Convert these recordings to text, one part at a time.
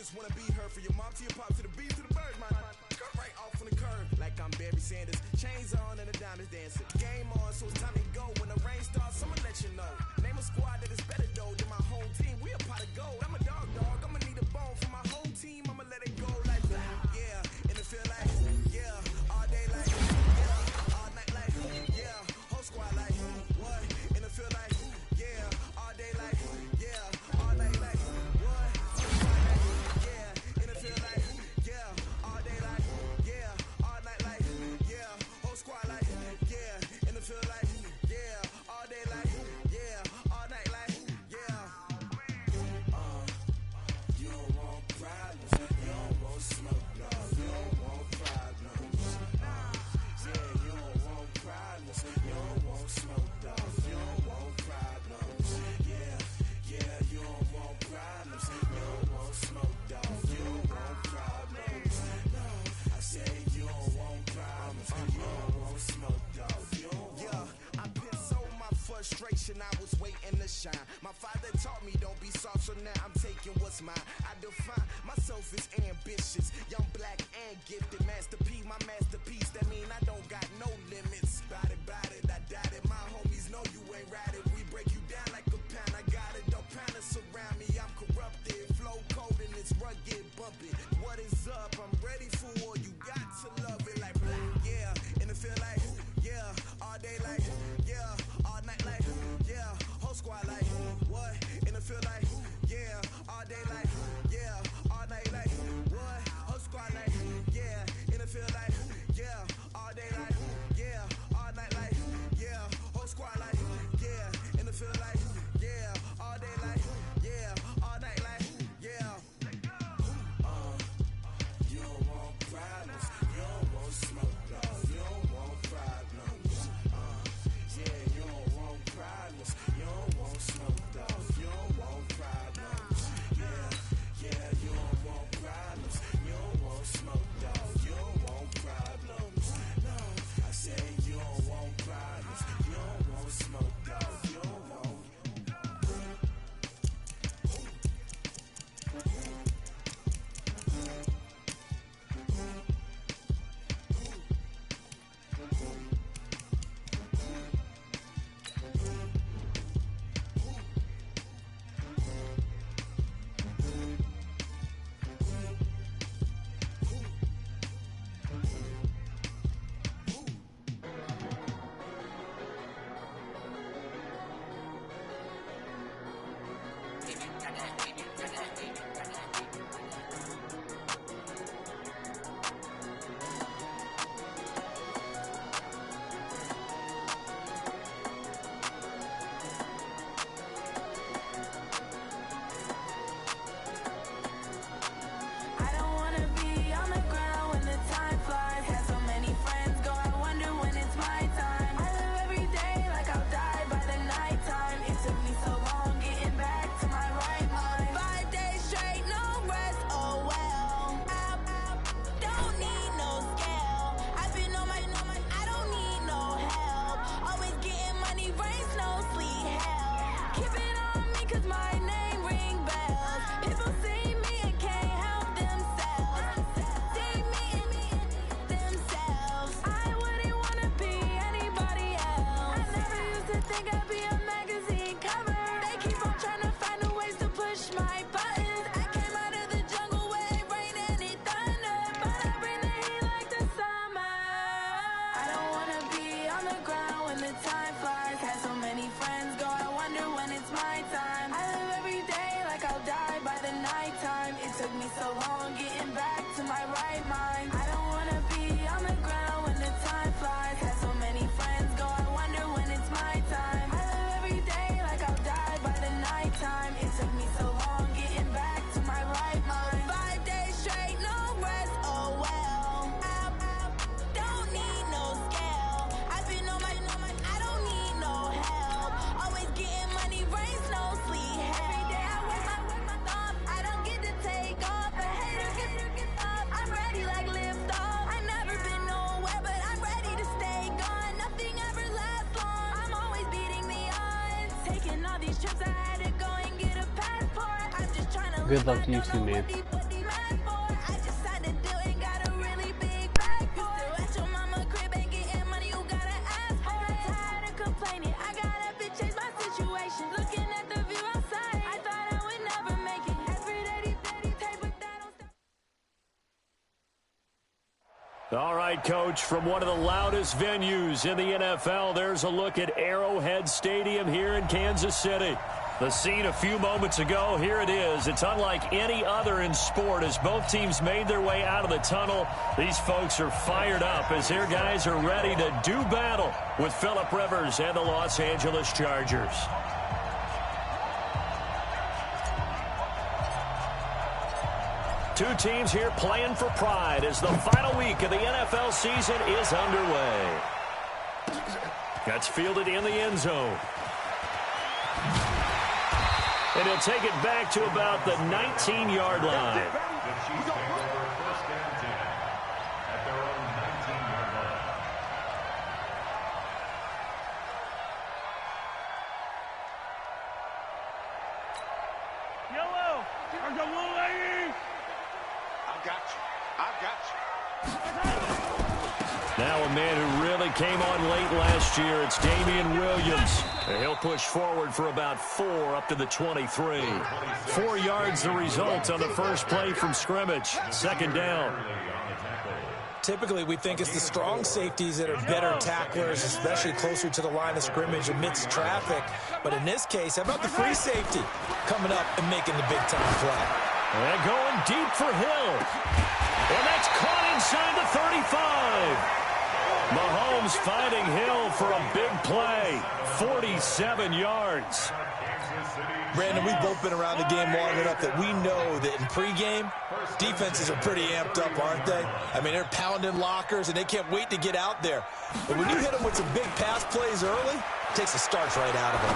just wanna be her. For your mom to your pop to the beat to the bird, man. Cut right off on the curb like I'm Barry Sanders. Chains on and the diamonds dancing. Game on, so it's time to go. When the rain starts, I'ma let you know. Name a squad that is better though than my home team. We a pot of gold. I'm a dog. I'ma need a bone for my whole team. I'ma let it go like yeah. And it feel like yeah. All day like yeah. All night like yeah. Whole squad like what? And it feel like yeah. All day like yeah. All night like what? Whole squad like yeah. And it feel like yeah. All day like yeah. All night like yeah. Whole squad like yeah. And it feel like yeah. All day like yeah. All night like yeah. You don't want problems. You don't want smoke, no. You don't want problems. Yeah, you don't want problems. You don't want smoke, dog. You don't want problems. Yeah, you don't want problems. You don't want smoke, dog. You don't want problems. No, I say you don't want problems. You don't want smoke, dog. You don't want. Yeah, I pissed so my frustration. I was waiting to shine. My father taught me don't be soft, so now I'm taking what's mine. I define myself as ambitious, young, black, and gifted. Masterpiece, my masterpiece. That mean I don't got no limits. Bout it, I doubt it. My homies know you ain't ride it. We break you down like a pound. I got it, don't pound it surround me. I'm corrupted, flow cold and it's rugged, bumping. What is up? I'm ready for war. You got to love it like black, yeah. And it feel like yeah. All day like yeah. All night like yeah. Whole squad like what? And it feel like yeah. All day like yeah. All night like what? Whole squad like yeah. And it feel like yeah. All day like yeah. All night like yeah. Whole squad like yeah. And it feel like yeah. All day like yeah. All night like yeah. You don't want problems. You don't want smoke, dog. You don't want problems. Yeah, you don't want problems. You don't want smoke, dog. You don't want problems. Yeah, you don't want problems. You don't want smoke, dog. You don't want problems. No, I say you don't want problems. You don't want smoke, dog. You don't want. Good luck to you too, man. All right, Coach, from one of the loudest venues in the NFL, there's a look at Arrowhead Stadium here in Kansas City. The scene a few moments ago, here it is. It's unlike any other in sport as both teams made their way out of the tunnel. These folks are fired up as their guys are ready to do battle with Phillip Rivers and the Los Angeles Chargers. Two teams here playing for pride as the final week of the NFL season is underway. That's fielded in the end zone. And he'll take it back to about the 19-yard line. Yellow! There's a little lady! I've got you. Now a man who really came on late last year, it's Damian Williams. And he'll push forward for about 4 up to the 23. 4 yards the result on the first play from scrimmage. Second down. Typically, we think it's the strong safeties that are better tacklers, especially closer to the line of scrimmage amidst traffic. But in this case, how about the free safety coming up and making the big-time play? And going deep for Hill. And that's caught inside the 35. Mahomes finding Hill for a big play. 47 yards. Brandon, we've both been around the game long enough that we know that in pregame, defenses are pretty amped up, aren't they? I mean, they're pounding lockers, and they can't wait to get out there. But when you hit them with some big pass plays early, it takes the starch right out of them.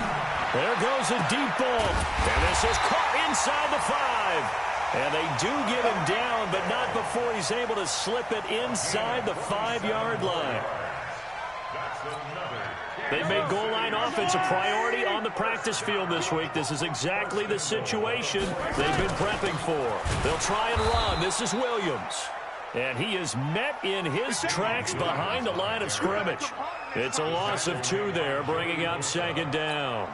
There goes a deep ball. And this is caught inside the 5. And they do get him down, but not before he's able to slip it inside the 5-yard line. They've made goal line offense a priority on the practice field this week. This is exactly the situation they've been prepping for. They'll try and run. This is Williams. And he is met in his tracks behind the line of scrimmage. It's a loss of 2 there, bringing up second down.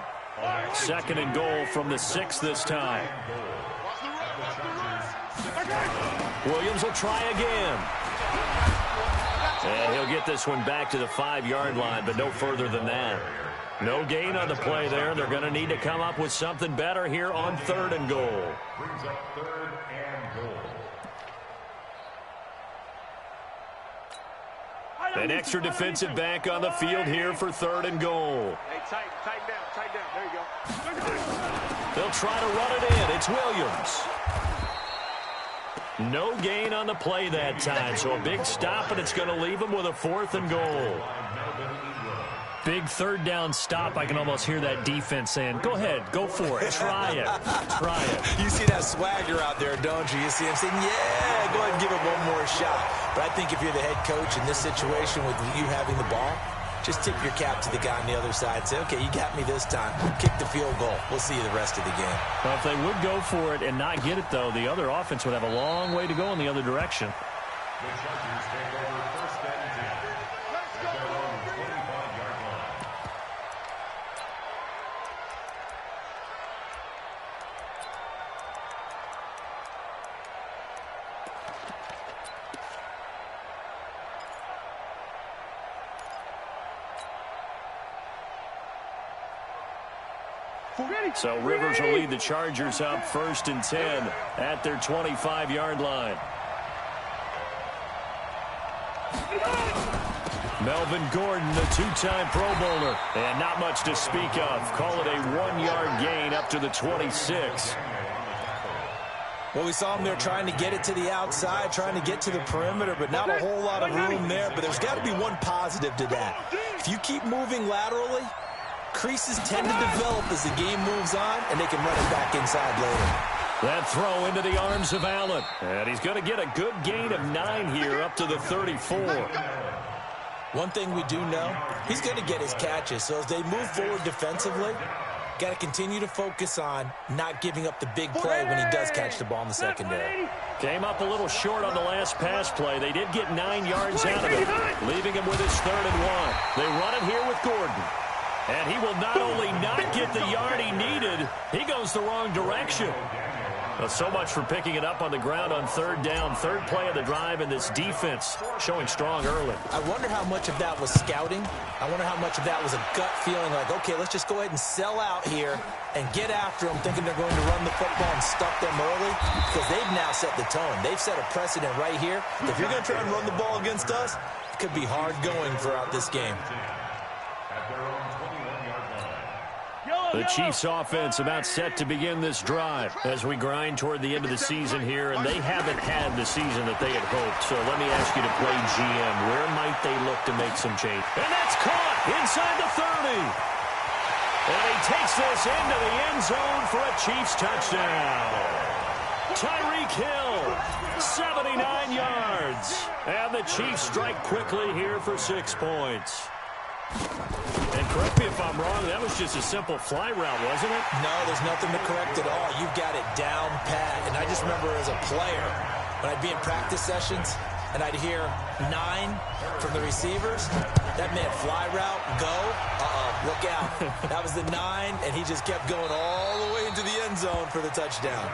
Second and goal from the 6 this time. Williams will try again. And he'll get this one back to the 5-yard line, but no further than that. No gain on the play there. They're going to need to come up with something better here on 3rd and goal. Brings up 3rd and goal. An extra defensive back on the field here for 3rd and goal. Hey, tighten down. There you go. They'll try to run it in. It's Williams. No gain on the play that time, so a big stop, and it's going to leave them with a 4th and goal. Big 3rd down stop. I can almost hear that defense saying, go ahead, go for it, try it, try it. You see that swagger out there, don't you? You see him saying, yeah, go ahead and give it one more shot. But I think if you're the head coach in this situation with you having the ball, just tip your cap to the guy on the other side and say, okay, you got me this time. Kick the field goal. We'll see you the rest of the game. Well, if they would go for it and not get it, though, the other offense would have a long way to go in the other direction. The Chargers take over 1st and 10. At their own 25-yard line. So Rivers will lead the Chargers up 1st and 10 at their 25-yard line. Melvin Gordon, the 2-time Pro Bowler, and not much to speak of. Call it a 1-yard gain up to the 26. Well, we saw him there trying to get it to the outside, trying to get to the perimeter, but not a whole lot of room there. But there's got to be one positive to that. If you keep moving laterally, creases tend to develop as the game moves on, and they can run it back inside later. That throw into the arms of Allen. And he's going to get a good gain of 9 here up to the 34. One thing we do know, he's going to get his catches. So as they move forward defensively, got to continue to focus on not giving up the big play when he does catch the ball in the secondary. Came up a little short on the last pass play. They did get 9 yards out of it, leaving him with his 3rd and 1. They run it here with Gordon. And he will not only not get the yard he needed, he goes the wrong direction. Well, so much for picking it up on the ground on third down. Third play of the drive, and this defense showing strong early. I wonder how much of that was scouting. I wonder how much of that was a gut feeling like, okay, let's just go ahead and sell out here and get after them, thinking they're going to run the football and stuff them early, because they've now set the tone. They've set a precedent right here. If you're going to try and run the ball against us, it could be hard going throughout this game. The Chiefs offense about set to begin this drive as we grind toward the end of the season here, and they haven't had the season that they had hoped. So let me ask you to play GM. Where might they look to make some change? And that's caught inside the 30. And he takes this into the end zone for a Chiefs touchdown. Tyreek Hill, 79 yards. And the Chiefs strike quickly here for 6 points. And correct me if I'm wrong, that was just a simple fly route, wasn't it? No, there's nothing to correct at all. You've got it down pat. And I just remember as a player, when I'd be in practice sessions and I'd hear 9 from the receivers, that meant fly route, go, look out. That was the 9, and he just kept going all the way into the end zone for the touchdown.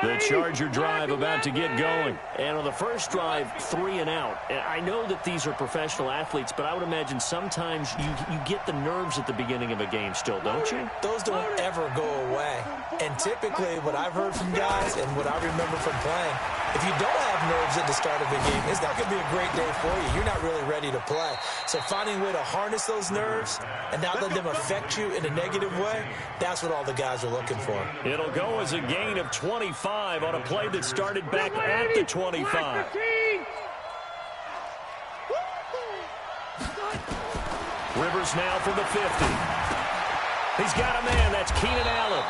The Charger drive about to get going. And on the first drive, 3 and out. And I know that these are professional athletes, but I would imagine sometimes you get the nerves at the beginning of a game still, don't you? Those don't ever go away. And typically what I've heard from guys and what I remember from playing, if you don't have nerves at the start of a game, it's not going to be a great day for you. You're not really ready to play. So finding a way to harness those nerves and not let them affect you in a negative way, that's what all the guys are looking for. It'll go as a gain of 25 on a play that started back at the 25. Rivers now from the 50. He's got a man. That's Keenan Allen.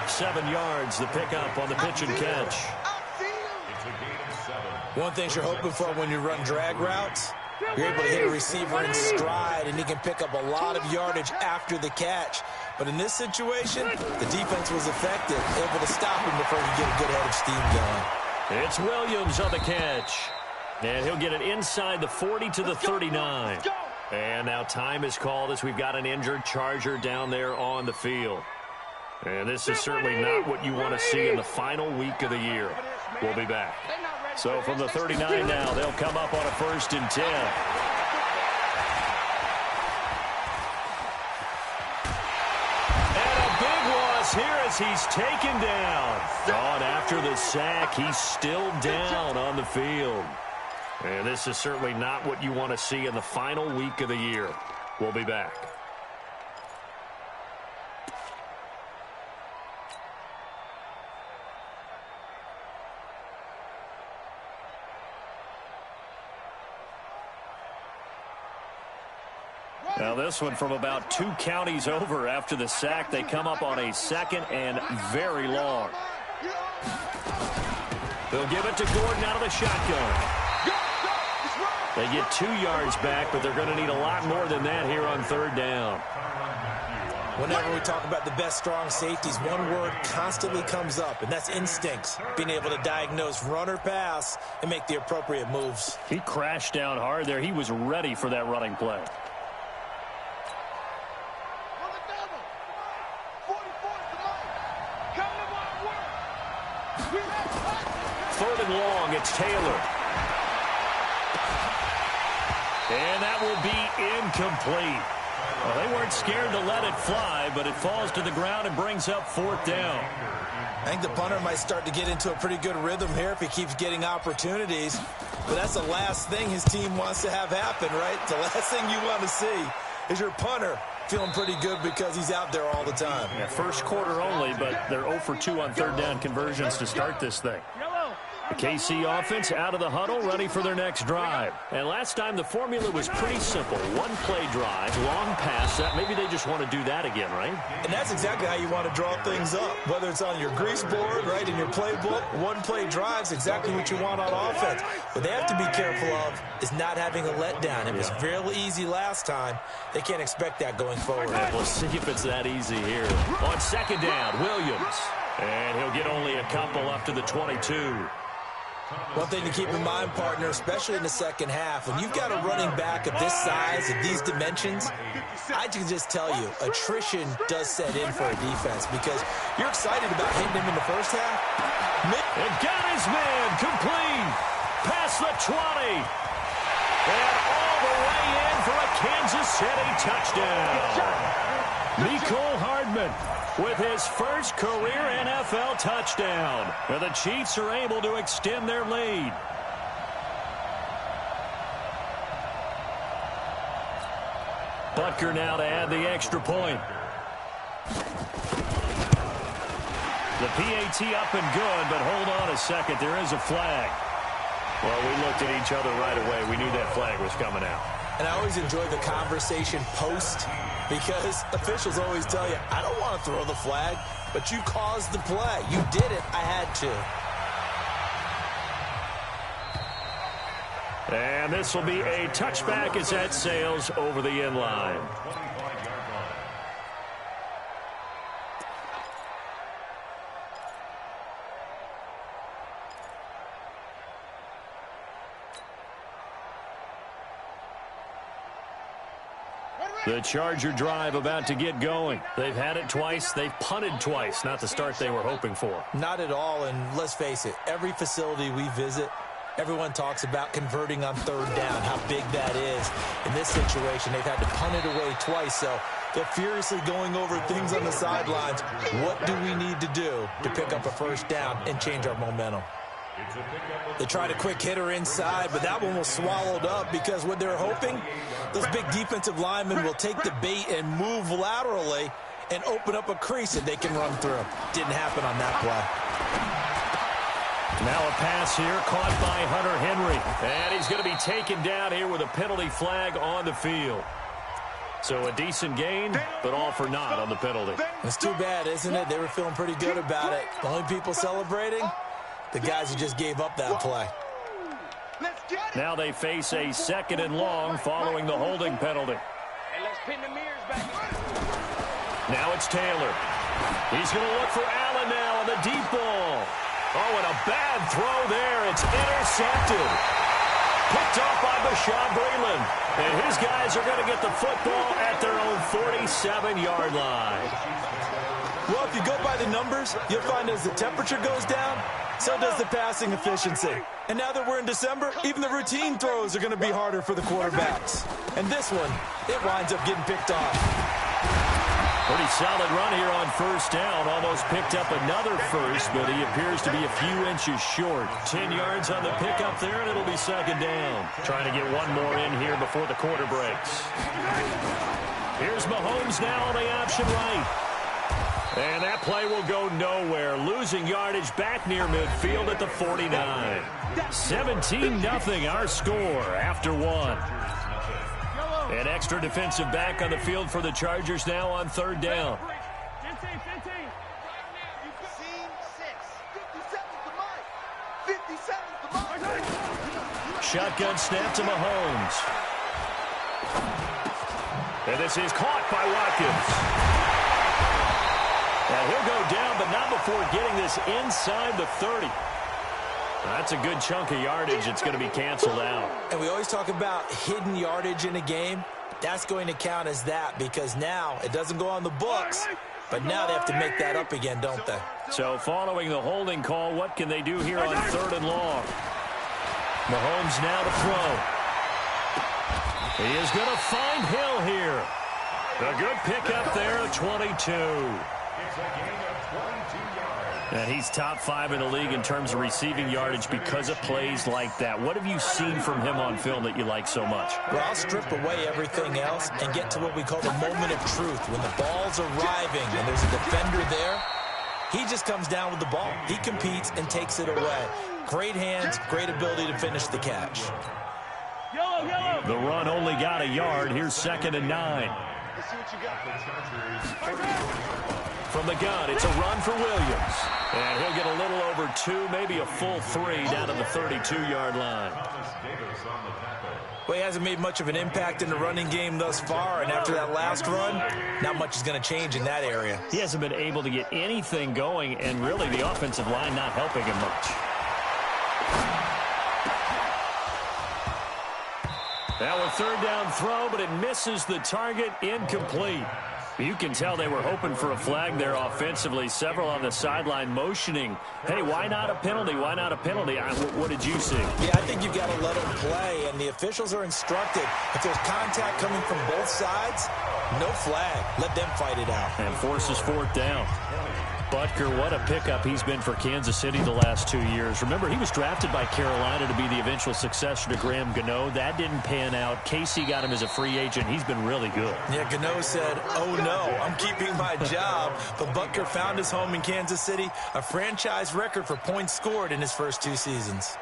7 yards, the pickup on the pitch and catch. One thing you're hoping for when you run drag routes, you're able to hit a receiver in stride, and he can pick up a lot of yardage after the catch. But in this situation, the defense was effective, able to stop him before he get a good head of steam going. It's Williams on the catch. And he'll get it inside the 40 to the 39. And now time is called as we've got an injured Charger down there on the field. And this is certainly not what you want to see in the final week of the year. We'll be back. So from the 39 now, they'll come up on a 1st and 10. And a big loss here as he's taken down. Gone after the sack. He's still down on the field. And this is certainly not what you want to see in the final week of the year. We'll be back. Now this one from about 2 counties over after the sack. They come up on a 2nd and very long. They'll give it to Gordon out of the shotgun. They get 2 yards back, but they're going to need a lot more than that here on 3rd down. Whenever we talk about the best strong safeties, one word constantly comes up, and that's instincts. Being able to diagnose run or pass and make the appropriate moves. He crashed down hard there. He was ready for that running play. 3rd and long, it's Taylor. And that will be incomplete. Well, they weren't scared to let it fly, but it falls to the ground and brings up 4th down. I think the punter might start to get into a pretty good rhythm here if he keeps getting opportunities. But that's the last thing his team wants to have happen, right? The last thing you want to see is your punter feeling pretty good because he's out there all the time. Yeah, first quarter only, but they're 0 for 2 on 3rd down conversions to start this thing. The KC offense out of the huddle, ready for their next drive. And last time the formula was pretty simple. 1-play drive, long pass. Maybe they just want to do that again, right? And that's exactly how you want to draw things up. Whether it's on your grease board, right, in your playbook, 1-play drive's exactly what you want on offense. What they have to be careful of is not having a letdown. It was real easy last time. They can't expect that going forward. Yeah, we'll see if it's that easy here. On 2nd down, Williams. And he'll get only a couple up to the 22. One thing to keep in mind, partner, especially in the second half, when you've got a running back of this size, of these dimensions, I can just tell you, attrition does set in for a defense because you're excited about hitting him in the first half. And got his man complete. Past the 20. And all the way in for a Kansas City touchdown. Mecole Hardman with his first career NFL touchdown. And the Chiefs are able to extend their lead. Butker now to add the extra point. The PAT up and good, but hold on a second. There is a flag. Well, we looked at each other right away. We knew that flag was coming out. And I always enjoy the conversation post because officials always tell you, I don't want to throw the flag, but you caused the play. You did it. I had to. And this will be a touchback as that sails over the end line. The Charger drive about to get going. They've had it twice. They've punted twice. Not the start they were hoping for. Not at all, and let's face it, every facility we visit, everyone talks about converting on third down, how big that is. In this situation, they've had to punt it away twice, so they're furiously going over things on the sidelines. What do we need to do to pick up a first down and change our momentum? They tried a quick hitter inside, but that one was swallowed up because what they're hoping, those big defensive linemen will take the bait and move laterally and open up a crease that they can run through. Didn't happen on that play. Now a pass here caught by Hunter Henry. And he's going to be taken down here with a penalty flag on the field. So a decent gain, but all for naught on the penalty. It's too bad, isn't it? They were feeling pretty good about it. The only people celebrating, the guys who just gave up that play. Now they face a 2nd and long following the holding penalty. Now it's Taylor. He's going to look for Allen now on the deep ball. Oh, and a bad throw there. It's intercepted. Picked off by Bashaud Breeland. And his guys are going to get the football at their own 47-yard line. Well, if you go by the numbers, you'll find as the temperature goes down, so does the passing efficiency. And now that we're in December, even the routine throws are going to be harder for the quarterbacks. And this one, it winds up getting picked off. Pretty solid run here on first down. Almost picked up another first, but he appears to be a few inches short. 10 yards on the pickup there, and it'll be 2nd down. Trying to get one more in here before the quarter breaks. Here's Mahomes now on the option right. And that play will go nowhere. Losing yardage back near midfield at the 49. 17-0 our score after one. An extra defensive back on the field for the Chargers now on 3rd down. Shotgun snap to Mahomes. And this is caught by Watkins. Now he'll go down, but not before getting this inside the 30. That's a good chunk of yardage. It's going to be canceled out. And we always talk about hidden yardage in a game. That's going to count as that because now it doesn't go on the books, but now they have to make that up again, don't they? So following the holding call, what can they do here on 3rd and long? Mahomes now to throw. He is going to find Hill here. A good pickup there, 22. And he's top 5 in the league in terms of receiving yardage because of plays like that. What have you seen from him on film that you like so much? Well, I'll strip away everything else and get to what we call the moment of truth. When the ball's arriving and there's a defender there, he just comes down with the ball. He competes and takes it away. Great hands, great ability to finish the catch. The run only got a yard. Here's 2nd and 9. From the gun, it's a run for Williams. And he'll get a little over 2, maybe a full 3 down to the 32-yard line. Well, he hasn't made much of an impact in the running game thus far, and after that last run, not much is going to change in that area. He hasn't been able to get anything going, and really the offensive line not helping him much. Now a third down throw, but it misses the target, incomplete. You can tell they were hoping for a flag there offensively. Several on the sideline motioning, hey, why not a penalty? Why not a penalty? What did you see? Yeah, I think you've got to let them play, and the officials are instructed. If there's contact coming from both sides, no flag. Let them fight it out. And forces fourth down. Butker, what a pickup he's been for Kansas City the last 2 years. Remember, he was drafted by Carolina to be the eventual successor to Graham Gano. That didn't pan out. Casey got him as a free agent. He's been really good. Yeah, Gano said, oh, no, I'm keeping my job. But Butker found his home in Kansas City, a franchise record for points scored in his first 2 seasons.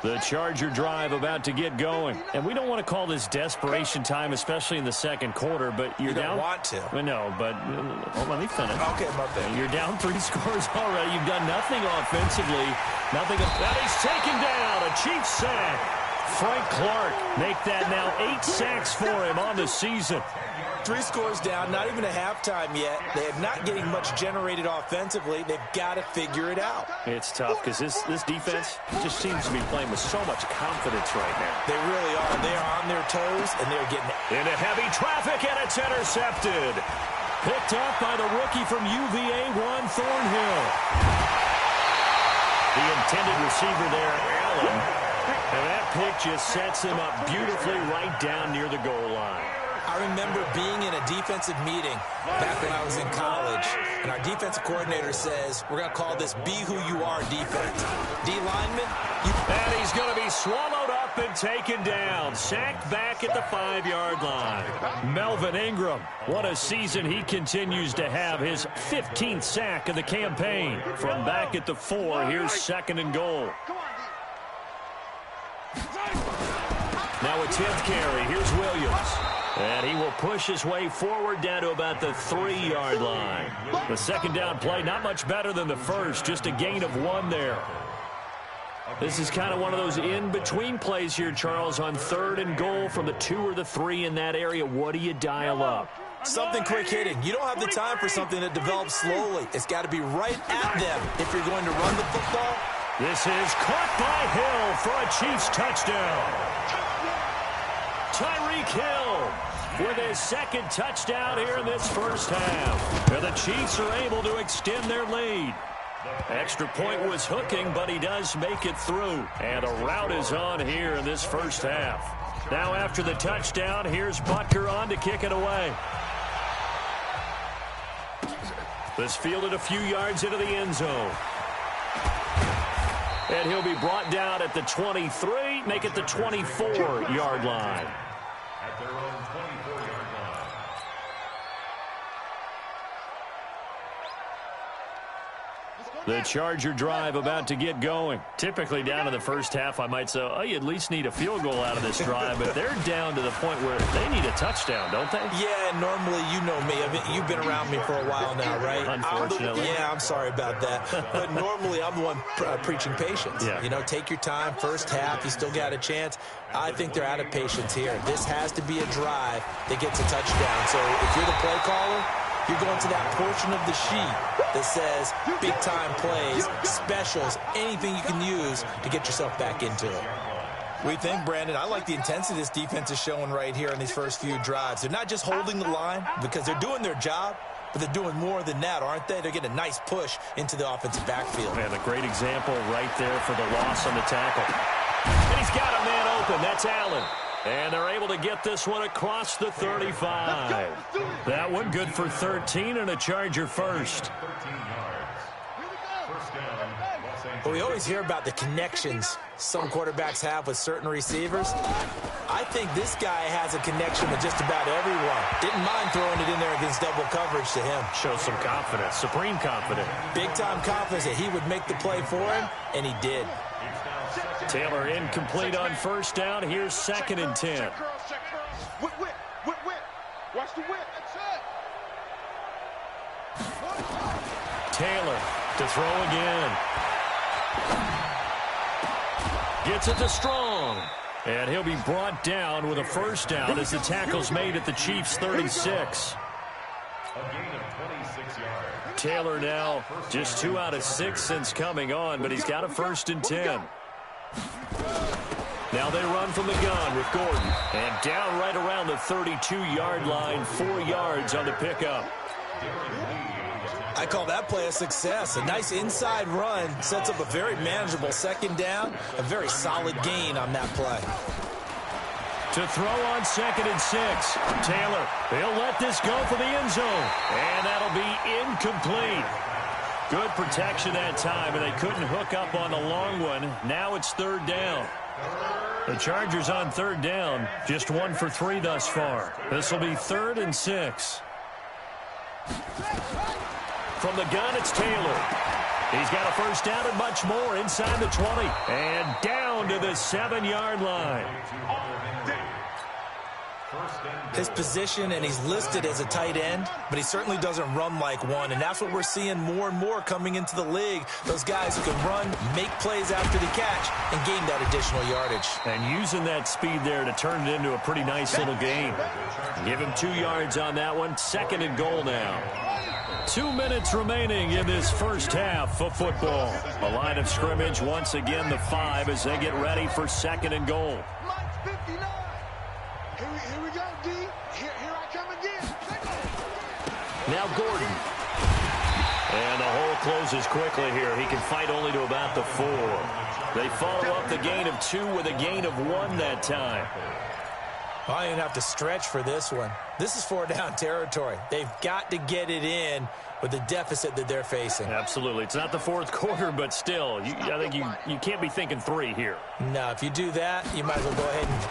The Charger drive about to get going. And we don't want to call this desperation time, especially in the second quarter, but you're down. You don't want to. Well, no, but hold on, let me finish. Okay, my bad. You're down 3 scores already. You've done nothing offensively. Nothing. That he's taken down. A Chiefs sack. Frank Clark make that now 8 sacks for him on the season. 3 scores down, not even a halftime yet. They are not getting much generated offensively. They've got to figure it out. It's tough because this defense just seems to be playing with so much confidence right now. They really are. They are on their toes, and they're getting into heavy traffic, and it's intercepted. Picked up by the rookie from UVA, Juan Thornhill. The intended receiver there, Allen. And that pick just sets him up beautifully right down near the goal line. I remember being in a defensive meeting back when I was in college, and our defensive coordinator says, we're going to call this Be Who You Are defense. D lineman, and he's going to be swallowed up and taken down. Sacked back at the 5-yard line. Melvin Ingram, what a season he continues to have. His 15th sack of the campaign. From back at the 4, here's 2nd and goal. Now a 10th carry. Here's Williams. And he will push his way forward down to about the 3-yard line. The second down play, not much better than the first. Just a gain of 1 there. This is kind of one of those in-between plays here, Charles, on 3rd and goal from the 2 or the 3 in that area. What do you dial up? Something quick hitting. You don't have the time for something that develops slowly. It's got to be right at them if you're going to run the football. This is caught by Hill for a Chiefs touchdown. Tyreek Hill with his 2nd touchdown here in this first half. And the Chiefs are able to extend their lead. Extra point was hooking, but he does make it through. And a rout is on here in this first half. Now after the touchdown, here's Butker on to kick it away. This fielded a few yards into the end zone. And he'll be brought down at the 23, make it the 24-yard line. At their own 24-yard line. The Charger drive about to get going. Typically down to the first half, I might say, oh, you at least need a field goal out of this drive, but they're down to the point where they need a touchdown, don't they? Yeah, normally, you know me. I mean, you've been around me for a while now, right? Unfortunately. I'm sorry about that. But normally, I'm the one preaching patience. Yeah. You know, take your time. First half, you still got a chance. I think they're out of patience here. This has to be a drive that gets a touchdown. So if you're the play caller, you're going to that portion of the sheet that says big-time plays, specials, anything you can use to get yourself back into it. What do you think, Brandon? I like the intensity this defense is showing right here in these first few drives. They're not just holding the line because they're doing their job, but they're doing more than that, aren't they? They're getting a nice push into the offensive backfield. And a great example right there for the loss on the tackle. And he's got a man open. That's Allen. And they're able to get this one across the 35. That one good for 13 and a Charger first. 13 yards. First down, Los Angeles. Well, we always hear about the connections some quarterbacks have with certain receivers. I think this guy has a connection with just about everyone. Didn't mind throwing it in there against double coverage to him. Shows some confidence, supreme confidence. Big-time confidence that he would make the play for him, and he did. It's now 2nd Taylor incomplete on first down. Here's 2nd and 10. Whip. Watch the whip. That's it. Taylor to throw again. Gets it to Strong. And he'll be brought down with a first down as the tackle's made at the Chiefs' 36. A gain of 26 yards. Taylor now just 2 out of 6 since coming on, but he's got a 1st and 10. Now they run from the gun with Gordon. And down right around the 32-yard line, 4 yards on the pickup. I call that play a success. A nice inside run sets up a very manageable 2nd down. A very solid gain on that play. To throw on 2nd and 6. Taylor, he'll let this go for the end zone. And that'll be incomplete. Good protection that time, and they couldn't hook up on the long one. Now it's 3rd down. The Chargers on 3rd down, just 1 for 3 thus far. This will be 3rd and 6. From the gun, it's Taylor. He's got a first down and much more inside the 20. And down to the 7-yard line. His position, and he's listed as a tight end, but he certainly doesn't run like one, and that's what we're seeing more and more coming into the league. Those guys who can run, make plays after the catch, and gain that additional yardage. And using that speed there to turn it into a pretty nice little gain. Give him 2 yards on that one. 2nd and goal now. 2 minutes remaining in this first half of football. A line of scrimmage once again, the 5, as they get ready for 2nd and goal. Here we go, D. Here I come again. Now Gordon. And the hole closes quickly here. He can fight only to about the 4. They follow up the gain of 2 with a gain of 1 that time. Well, I didn't have to stretch for this one. This is 4-down territory. They've got to get it in with the deficit that they're facing. Absolutely. It's not the 4th quarter, but still, I think you can't be thinking 3 here. No, if you do that, you might as well go ahead and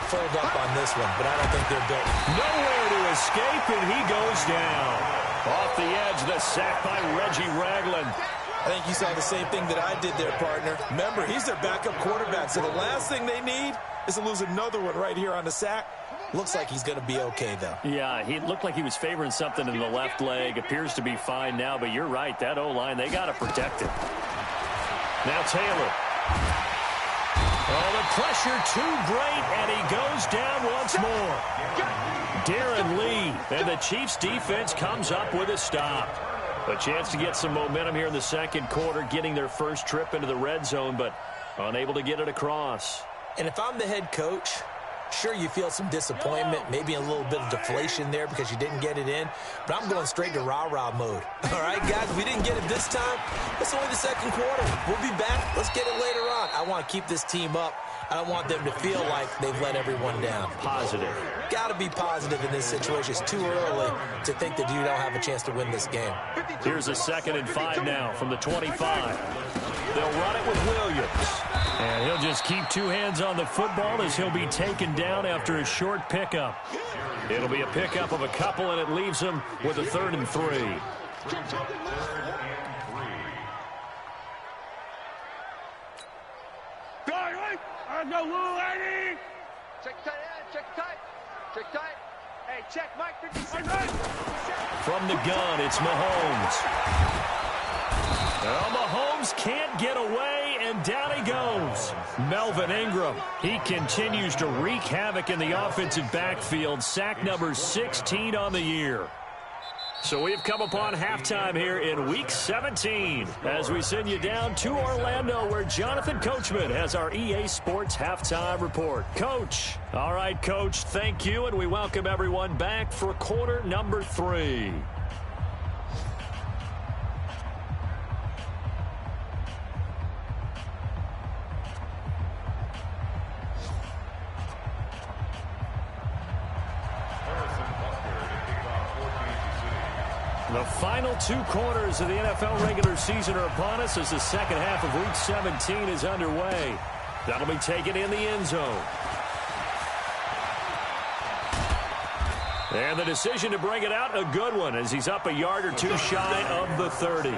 fold up on this one, but I don't think they're built. Nowhere to escape, and he goes down. Off the edge, the sack by Reggie Ragland. I think you saw the same thing that I did there, partner. Remember, he's their backup quarterback, so the last thing they need is to lose another one right here on the sack. Looks like he's going to be okay, though. Yeah, he looked like he was favoring something in the left leg. Appears to be fine now, but you're right. That O-line, they got to protect him. Now Taylor. Oh, the pressure too great, and he goes down once more. Darren Lee, and the Chiefs' defense comes up with a stop. A chance to get some momentum here in the 2nd quarter, getting their first trip into the red zone, but unable to get it across. And if I'm the head coach, sure, you feel some disappointment, maybe a little bit of deflation there because you didn't get it in, but I'm going straight to rah-rah mode. All right, guys, we didn't get it this time. It's only the 2nd quarter. We'll be back. Let's get it later on. I want to keep this team up. I don't want them to feel like they've let everyone down. Positive. Got to be positive in this situation. It's too early to think that you don't have a chance to win this game. Here's a 2nd and 5 now from the 25. They'll run it with Williams. And he'll just keep 2 hands on the football as he'll be taken down after a short pickup. It'll be a pickup of a couple, and it leaves him with a 3rd and 3. Go, Lou, lady! Check tight, check tight. Check tight. Hey, check Mike 56. From the gun, it's Mahomes. Well, Mahomes can't get away, and down he goes. Melvin Ingram, he continues to wreak havoc in the offensive backfield. Sack number 16 on the year. So we've come upon halftime here in Week 17 as we send you down to Orlando, where Jonathan Coachman has our EA Sports Halftime Report. Coach. All right, Coach, thank you, and we welcome everyone back for quarter number 3. The final 2 quarters of the NFL regular season are upon us as the 2nd half of Week 17 is underway. That'll be taken in the end zone. And the decision to bring it out, a good one, as he's up a yard or 2 shy of the 30.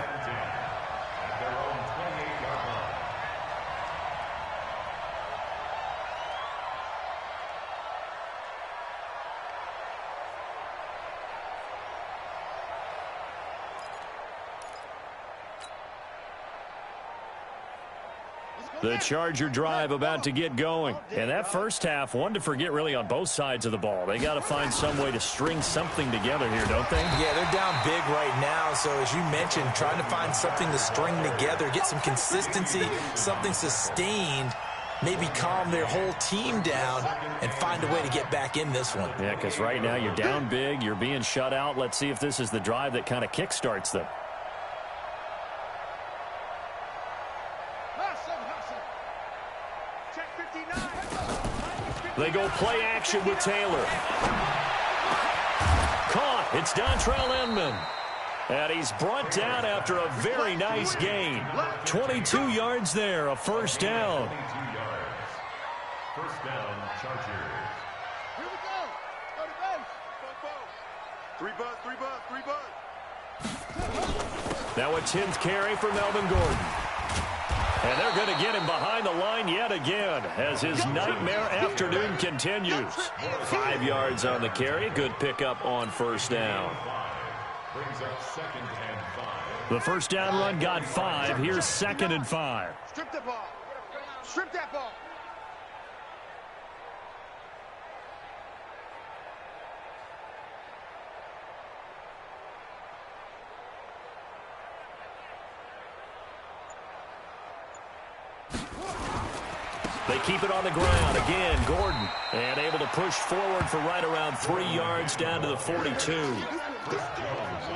The Charger drive about to get going. And that first half, one to forget really on both sides of the ball. They got to find some way to string something together here, don't they? Yeah, they're down big right now. So as you mentioned, trying to find something to string together, get some consistency, something sustained, maybe calm their whole team down and find a way to get back in this one. Yeah, because right now you're down big, you're being shut out. Let's see if this is the drive that kind of kickstarts them. They go play action with Taylor. Caught. It's Dontrell Inman. And he's brought down after a very nice gain. 22 yards there, a first down. 22 yards. First down, Chargers. Here we go. Go to base. Three buzz. Now a 10th carry for Melvin Gordon. And they're going to get him behind the line yet again as his nightmare afternoon continues. 5 yards on the carry. Good pickup on first down. Brings up 2nd and 5. The first down run got 5. Here's 2nd and 5. Strip the ball. Strip that ball. They keep it on the ground. Again, Gordon. And able to push forward for right around 3 yards down to the 42.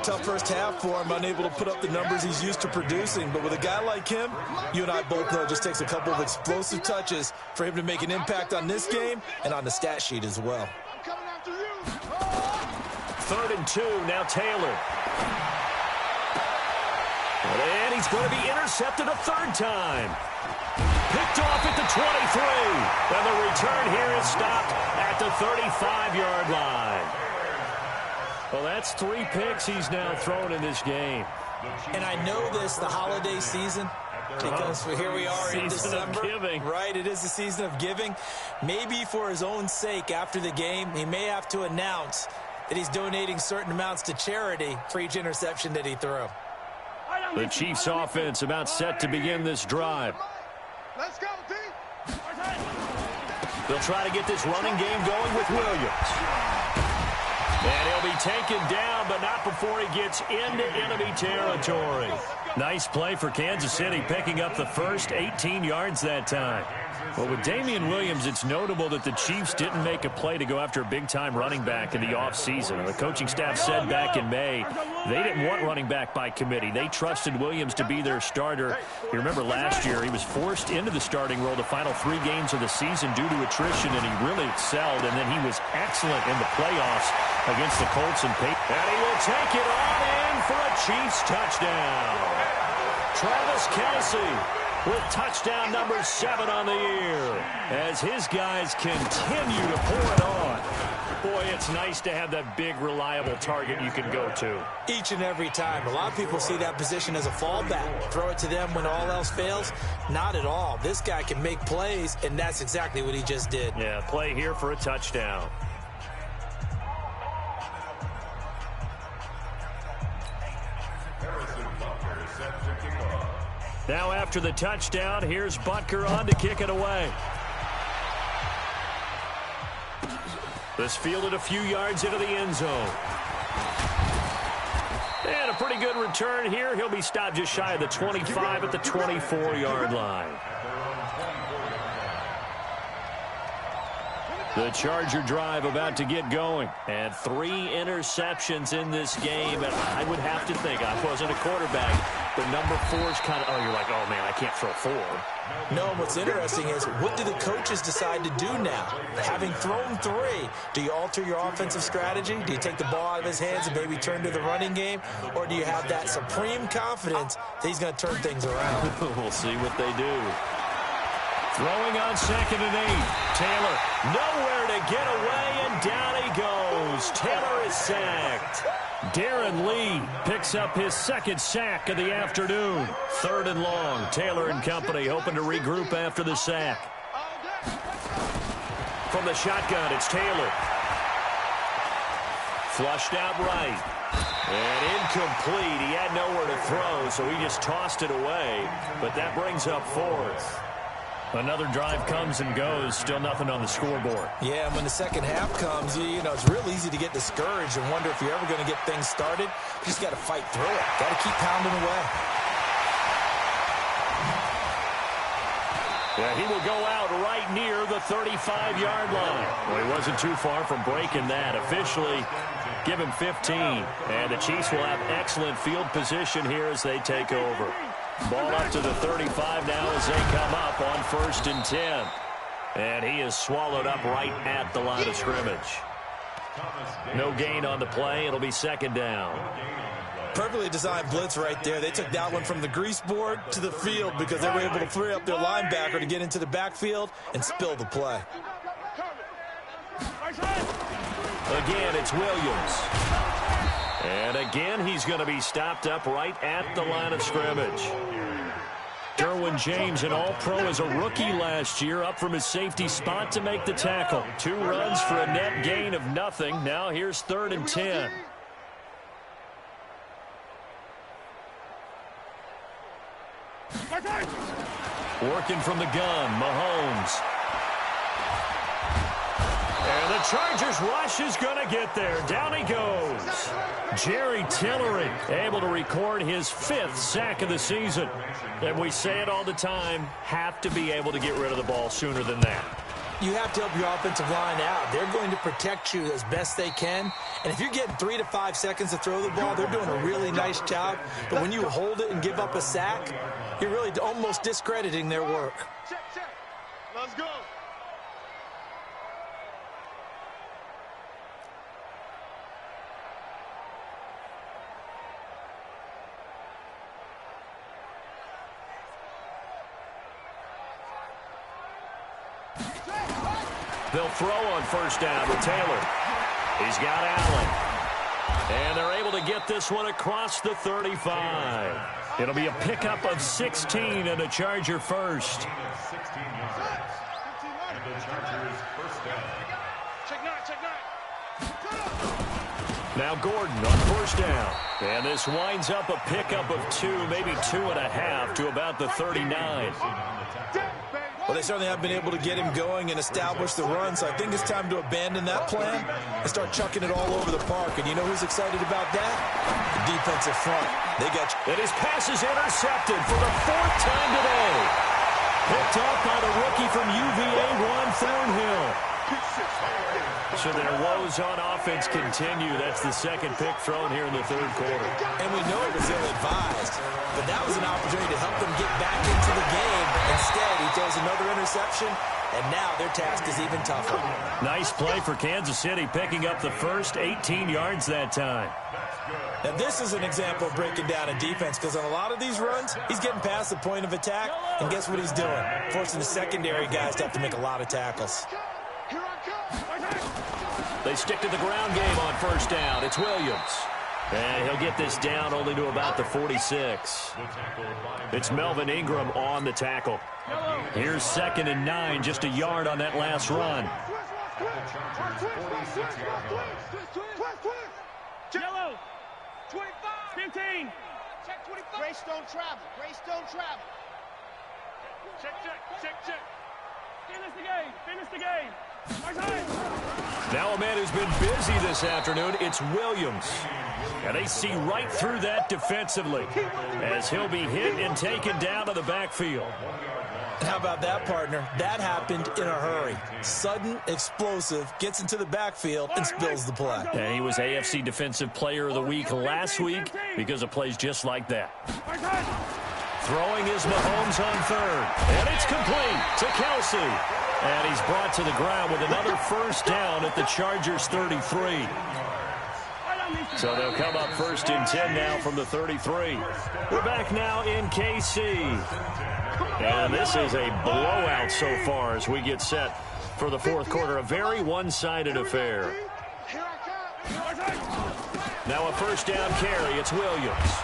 Tough first half for him, unable to put up the numbers he's used to producing. But with a guy like him, you and I both know it just takes a couple of explosive touches for him to make an impact on this game and on the stat sheet as well. I'm coming after you. 3rd and 2. Now Taylor. And he's going to be intercepted a third time. Picked off at the 23. And the return here is stopped at the 35-yard line. Well, that's 3 picks he's now thrown in this game. And I know this, the holiday season, because here we are in December. Season of giving. Right, it is the season of giving. Maybe for his own sake after the game, he may have to announce that he's donating certain amounts to charity for each interception that he threw. The Chiefs offense about set to begin this drive. Let's go, D. They'll try to get this running game going with Williams. And he'll be taken down, but not before he gets into enemy territory. Nice play for Kansas City, picking up the first 18 yards that time. Well, with Damian Williams, it's notable that the Chiefs didn't make a play to go after a big-time running back in the offseason. The coaching staff said back in May they didn't want running back by committee. They trusted Williams to be their starter. You remember last year he was forced into the starting role the final 3 games of the season due to attrition, and he really excelled, and then he was excellent in the playoffs against the Colts and Peyton. And he will take it on in for a Chiefs touchdown. Travis Kelce with touchdown number 7 on the year as his guys continue to pour it on. Boy, it's nice to have that big, reliable target you can go to. Each and every time. A lot of people see that position as a fallback. Throw it to them when all else fails. Not at all. This guy can make plays, and that's exactly what he just did. Yeah, play here for a touchdown. Now after the touchdown, here's Butker on to kick it away. This fielded a few yards into the end zone. And a pretty good return here. He'll be stopped just shy of the 25 at the 24-yard line. The Charger drive about to get going. And 3 interceptions in this game. And I would have to think, I wasn't a quarterback, but number 4's kind of, you're like, oh, man, I can't throw 4. No, and what's interesting is, what do the coaches decide to do now? Having thrown 3, do you alter your offensive strategy? Do you take the ball out of his hands and maybe turn to the running game? Or do you have that supreme confidence that he's going to turn things around? We'll see what they do. Throwing on 2nd and 8. Taylor nowhere to get away, and down he goes. Taylor is sacked. Darren Lee picks up his 2nd sack of the afternoon. 3rd and long. Taylor and company hoping to regroup after the sack. From the shotgun, it's Taylor. Flushed out right. And incomplete. He had nowhere to throw, so he just tossed it away. But that brings up 4th. Another drive comes and goes. Still nothing on the scoreboard. Yeah, and when the second half comes, you know, it's real easy to get discouraged and wonder if you're ever going to get things started. You just got to fight through it. Got to keep pounding away. Yeah, he will go out right near the 35-yard line. Well, he wasn't too far from breaking that. Officially, give him 15. And the Chiefs will have excellent field position here as they take over. Ball up to the 35 now as they come up on 1st and 10. And he is swallowed up right at the line of scrimmage. No gain on the play. It'll be 2nd down. Perfectly designed blitz right there. They took that one from the grease board to the field because they were able to free up their linebacker to get into the backfield and spill the play. Again, it's Williams. And again, he's going to be stopped up right at the line of scrimmage. Derwin James, an all-pro as a rookie last year, up from his safety spot to make the tackle. 2 runs for a net gain of nothing. Now here's 3rd and 10. Working from the gun, Mahomes. And the Chargers rush is going to get there. Down he goes. Jerry Tillery able to record his 5th sack of the season. And we say it all the time, have to be able to get rid of the ball sooner than that. You have to help your offensive line out. They're going to protect you as best they can. And if you're getting 3 to 5 seconds to throw the ball, they're doing a really nice job. But when you hold it and give up a sack, you're really almost discrediting their work. Check, check. Let's go. They'll throw on 1st down with Taylor. He's got Allen. And they're able to get this one across the 35. It'll be a pickup of 16 and a Charger first. 16 yards. And the Chargers 1st down. Check 9, check 9. Now Gordon on 1st down. And this winds up a pickup of 2, maybe 2.5 to about the 39. Well, they certainly have been able to get him going and establish the run, so I think it's time to abandon that plan and start chucking it all over the park. And you know who's excited about that? The defensive front. They got you. And his pass is intercepted for the 4th time today. Picked off by the rookie from UVA, Ron Thornhill. So their woes on offense continue. That's the 2nd pick thrown here in the 3rd quarter. And we know it was ill-advised, but that was an opportunity to help them get back into the game. Instead, he throws another interception, and now their task is even tougher. Nice play for Kansas City, picking up the first 18 yards that time. Now, this is an example of breaking down a defense, because on a lot of these runs, he's getting past the point of attack, and guess what he's doing? Forcing the secondary guys to have to make a lot of tackles. Here I come. They stick to the ground game on 1st down. It's Williams. And he'll get this down only to about the 46. It's Melvin Ingram on the tackle. Here's 2nd and 9, just a yard on that last run. Yellow. 25. 15. Check 25. Grace don't travel. Grace don't travel. Check, check, check, check. Finish the game. Finish the game. Now a man who's been busy this afternoon, it's Williams. And they see right through that defensively as he'll be hit and taken down to the backfield. How about that, partner? That happened in a hurry. Sudden, explosive, gets into the backfield and spills the play. And he was AFC Defensive Player of the Week last week because of plays just like that. Throwing is Mahomes on 3rd. And it's complete to Kelsey. And he's brought to the ground with another 1st down at the Chargers 33. So they'll come up 1st and 10 now from the 33. We're back now in KC. And this is a blowout so far as we get set for the 4th quarter. A very one-sided affair. Now a 1st down carry. It's Williams.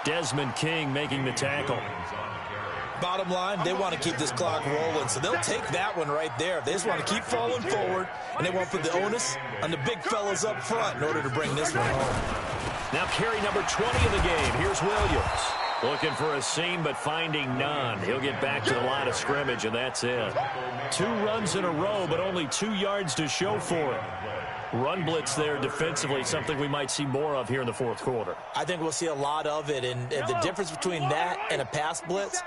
Desmond King making the tackle. Bottom line, they want to keep this clock rolling, so they'll take that one right there. They just want to keep falling forward, and they won't put the onus on the big fellas up front in order to bring this one home. Now carry number 20 of the game. Here's Williams. Looking for a seam, but finding none. He'll get back to the line of scrimmage, and that's it. 2 runs in a row, but only 2 yards to show for it. Run blitz there defensively, something we might see more of here in the fourth quarter. I think we'll see a lot of it, and the difference between that and a pass blitz,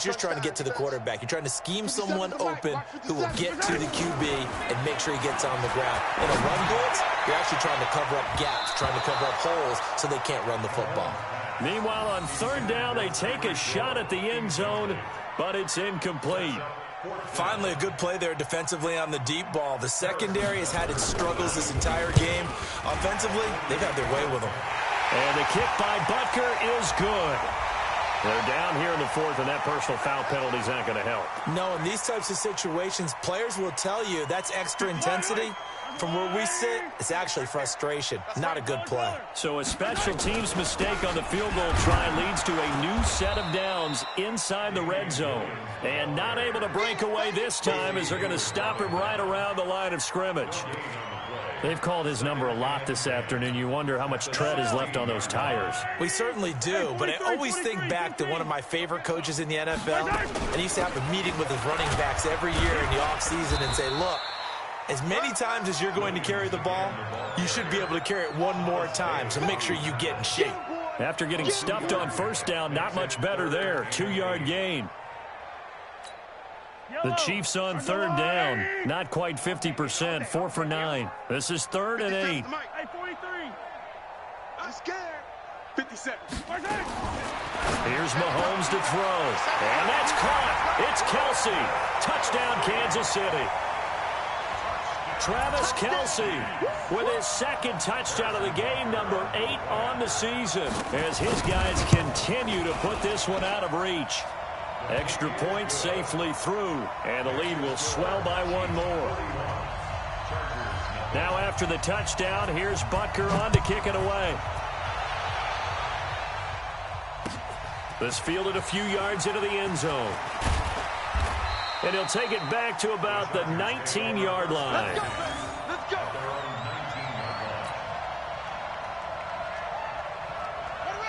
you're trying to get to the quarterback. You're trying to scheme someone open who will get to the QB and make sure he gets on the ground. In a run blitz, you're actually trying to cover up gaps, trying to cover up holes so they can't run the football. Meanwhile, on third down, they take a shot at the end zone, but it's incomplete. Finally, a good play there defensively on the deep ball. The secondary has had its struggles this entire game. Offensively, they've had their way with them. And the kick by Butker is good. They're down here in the fourth, and that personal foul penalty is not going to help. No, in these types of situations, players will tell you that's extra intensity. From where we sit, it's actually frustration. Not a good play. So a special teams mistake on the field goal try leads to a new set of downs inside the red zone. And not able to break away this time as they're going to stop him right around the line of scrimmage. They've called his number a lot this afternoon. You wonder how much tread is left on those tires. We certainly do, but I always think back to one of my favorite coaches in the NFL. And he used to have a meeting with his running backs every year in the offseason and say, look, as many times as you're going to carry the ball, you should be able to carry it one more time, so make sure you get in shape. After getting stuffed on first down, not much better there. 2-yard gain. The Chiefs on third down, not quite 50%, 4 for 9. This is 3rd and 8. Hey, 43. I'm scared. 57. Here's Mahomes to throw, and that's caught. It's Kelsey. Touchdown, Kansas City. Travis Kelsey with his second touchdown of the game, number 8 on the season, as his guys continue to put this one out of reach. Extra point safely through, and the lead will swell by 1 more. Now after the touchdown, here's Butker on to kick it away. This fielded a few yards into the end zone. And he'll take it back to about the 19-yard line. Let's go.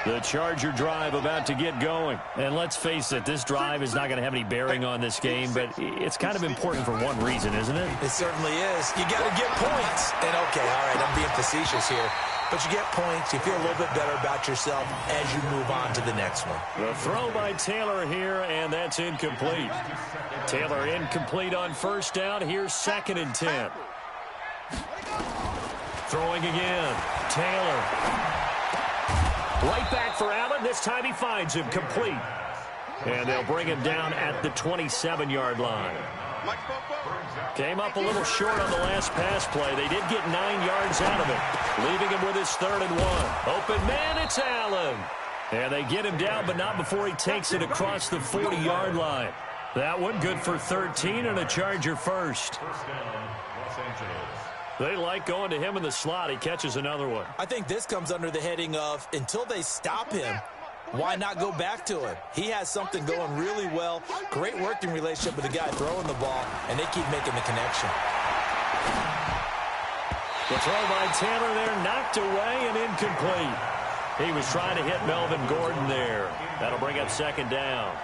The Charger drive about to get going. And let's face it, this drive is not going to have any bearing on this game, but it's kind of important for one reason, isn't it? It certainly is. You got to get points. And, okay, all right, I'm being facetious here. But you get points, you feel a little bit better about yourself as you move on to the next one. The throw by Taylor here, and that's incomplete. Taylor incomplete on first down. Here's 2nd and 10. Throwing again. Taylor. Right back for Allen. This time he finds him complete. And they'll bring him down at the 27-yard line. Came up a little short on the last pass play. They did get 9 yards out of it, leaving him with his 3rd and 1. Open man, it's Allen. And they get him down, but not before he takes it across the 40-yard line. That one good for 13 and a Charger first. They like going to him in the slot. He catches another one. I think this comes under the heading of until they stop him, why not go back to him? He has something going really well. Great working relationship with the guy throwing the ball, and they keep making the connection. The throw by Taylor there, knocked away and incomplete. He was trying to hit Melvin Gordon there. That'll bring up 2nd down.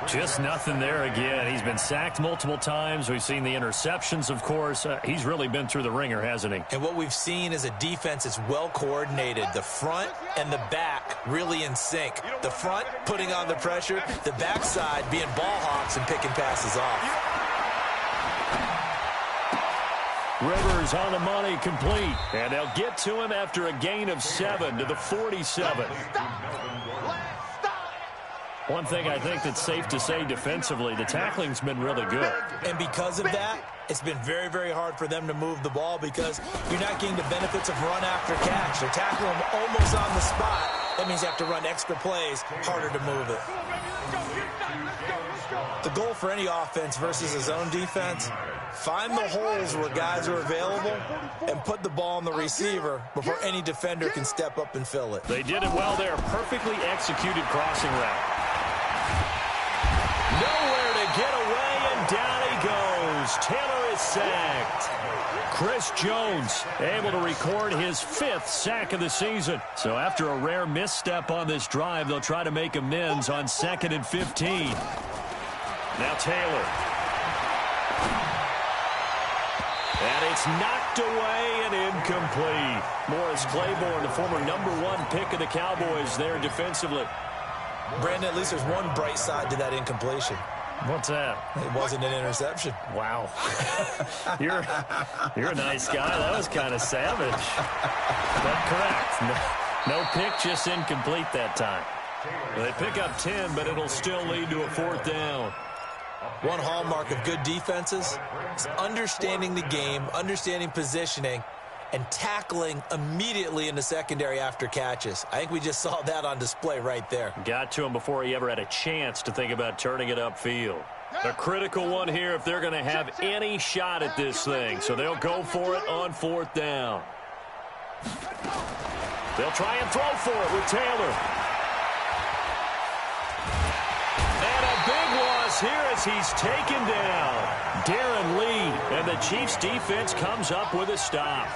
Just nothing there again. He's been sacked multiple times. We've seen the interceptions, of course. He's really been through the ringer, hasn't he? And what we've seen is a defense that's well coordinated. The front and the back really in sync. The front putting on the pressure. The backside being ball hawks and picking passes off. Rivers on the money, complete. And they'll get to him after a gain of 7 to the 47. One thing I think that's safe to say defensively, the tackling's been really good. And because of that, it's been very, very hard for them to move the ball because you're not getting the benefits of run after catch. They're tackling them almost on the spot. That means you have to run extra plays, harder to move it. The goal for any offense versus a zone defense, find the holes where guys are available and put the ball on the receiver before any defender can step up and fill it. They did it well there. Perfectly executed crossing route. Nowhere to get away, and down he goes. Taylor is sacked. Chris Jones able to record his 5th sack of the season. So after a rare misstep on this drive, they'll try to make amends on 2nd and 15. Now Taylor. And it's knocked away and incomplete. Morris Claiborne, the former #1 pick of the Cowboys there defensively. Brandon, at least there's one bright side to that incompletion. What's that? It wasn't an interception. Wow. You're a nice guy. That was kind of savage. But correct. No pick, just incomplete that time. They pick up 10, but it'll still lead to a 4th down. One hallmark of good defenses is understanding the game, understanding positioning, and tackling immediately in the secondary after catches. I think we just saw that on display right there. Got to him before he ever had a chance to think about turning it upfield. A critical one here if they're going to have any shot at this thing. So they'll go for it on 4th down. They'll try and throw for it with Taylor. And a big loss here as he's taken down. Darren Lee, and the Chiefs defense comes up with a stop.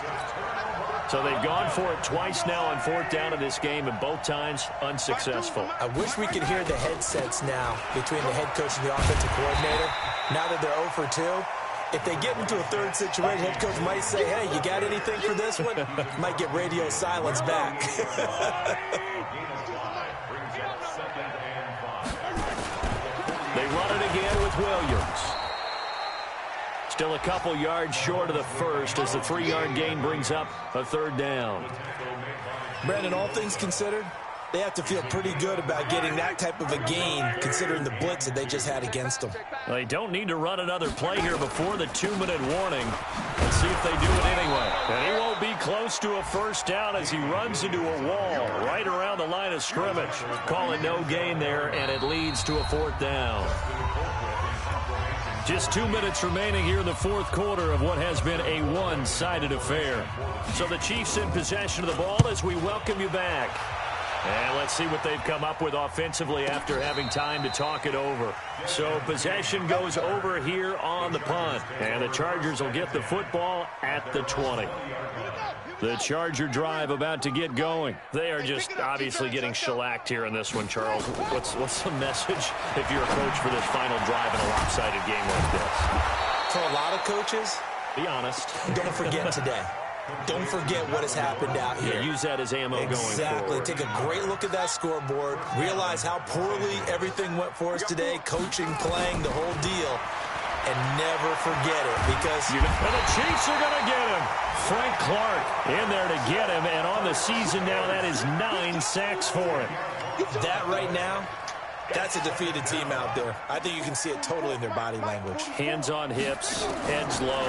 So they've gone for it twice now on 4th down in this game, and both times unsuccessful. I wish we could hear the headsets now between the head coach and the offensive coordinator. Now that they're 0 for 2, if they get into a 3rd situation, head coach might say, hey, you got anything for this one? Might get radio silence back. They run it again with Williams. Still a couple yards short of the first as the 3-yard gain brings up a 3rd down. Brandon, all things considered, they have to feel pretty good about getting that type of a gain considering the blitz that they just had against them. They don't need to run another play here before the 2-minute warning. Let's see if they do it anyway. And he won't be close to a 1st down as he runs into a wall right around the line of scrimmage. Calling no gain there, and it leads to a 4th down. Just 2 minutes remaining here in the 4th quarter of what has been a one-sided affair. So the Chiefs in possession of the ball as we welcome you back. And let's see what they've come up with offensively after having time to talk it over. So possession goes over here on the punt. And the Chargers will get the football at the 20. The Charger drive about to get going. They are just obviously getting shellacked here in this one, Charles. What's the message if you're a coach for this final drive in a lopsided game like this? For a lot of coaches, be honest. Don't forget today. Don't forget what has happened out here. Yeah, use that as ammo going forward. Exactly. Take a great look at that scoreboard. Realize how poorly everything went for us today. Coaching, playing, the whole deal. And never forget it because... And the Chiefs are going to get him. Frank Clark in there to get him. And on the season now, that is 9 sacks for him. That right now, that's a defeated team out there. I think you can see it totally in their body language. Hands on hips, heads low.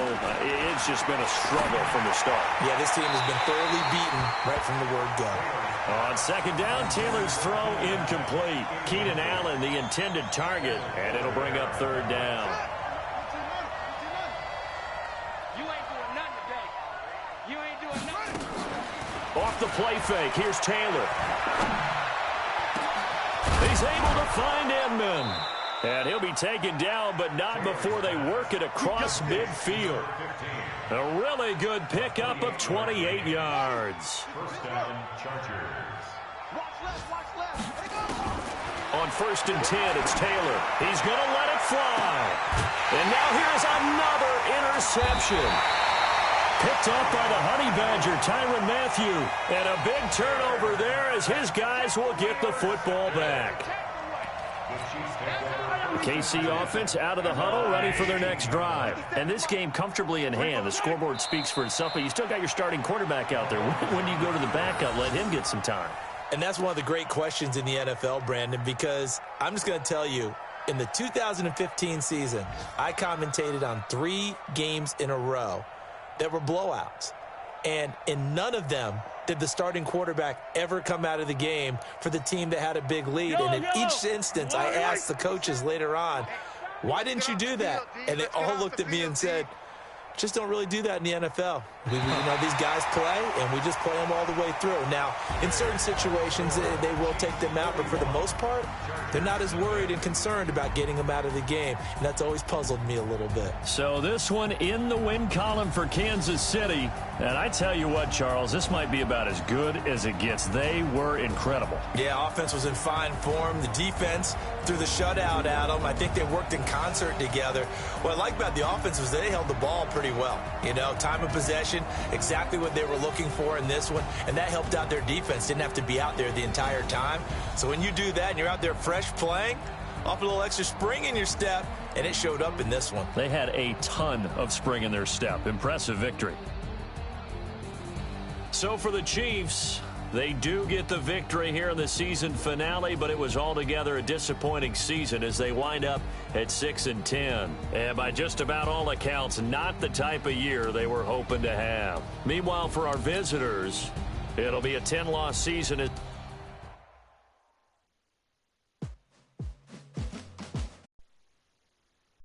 It's just been a struggle from the start. Yeah, this team has been thoroughly beaten right from the word go. On 2nd down, Taylor's throw incomplete. Keenan Allen, the intended target, and it'll bring up 3rd down. Off the play fake, here's Taylor. He's able to find Edmond. And he'll be taken down, but not before they work it across midfield. A really good pickup of 28 yards. 1st down, Chargers. On 1st and 10, it's Taylor. He's going to let it fly. And now here's another interception. Picked up by the Honey Badger, Tyrann Mathieu. And a big turnover there as his guys will get the football back. KC offense out of the huddle, ready for their next drive. And this game comfortably in hand. The scoreboard speaks for itself, but you still got your starting quarterback out there. When do you go to the backup, let him get some time? And that's one of the great questions in the NFL, Brandon, because I'm just going to tell you, in the 2015 season, I commentated on 3 games in a row that were blowouts. And in none of them did the starting quarterback ever come out of the game for the team that had a big lead. And in each instance, I asked the coaches later on, why didn't you do that? And they all looked at me and said, Just don't really do that in the NFL. These guys play, and we just play them all the way through. Now, in certain situations, they will take them out, but for the most part, they're not as worried and concerned about getting them out of the game, and that's always puzzled me a little bit. So this one in the win column for Kansas City, and I tell you what, Charles, this might be about as good as it gets. They were incredible. Yeah, offense was in fine form. The defense threw the shutout at them. I think they worked in concert together. What I like about the offense was they held the ball pretty well. Time of possession, exactly what they were looking for in this one, and that helped out their defense. Didn't have to be out there the entire time. So when you do that and you're out there fresh playing, off a little extra spring in your step, and it showed up in this one. They had a ton of spring in their step. Impressive victory. So for the Chiefs, they do get the victory here in the season finale, but it was altogether a disappointing season as they wind up at 6-10. And by just about all accounts, not the type of year they were hoping to have. Meanwhile, for our visitors, it'll be a 10-loss season.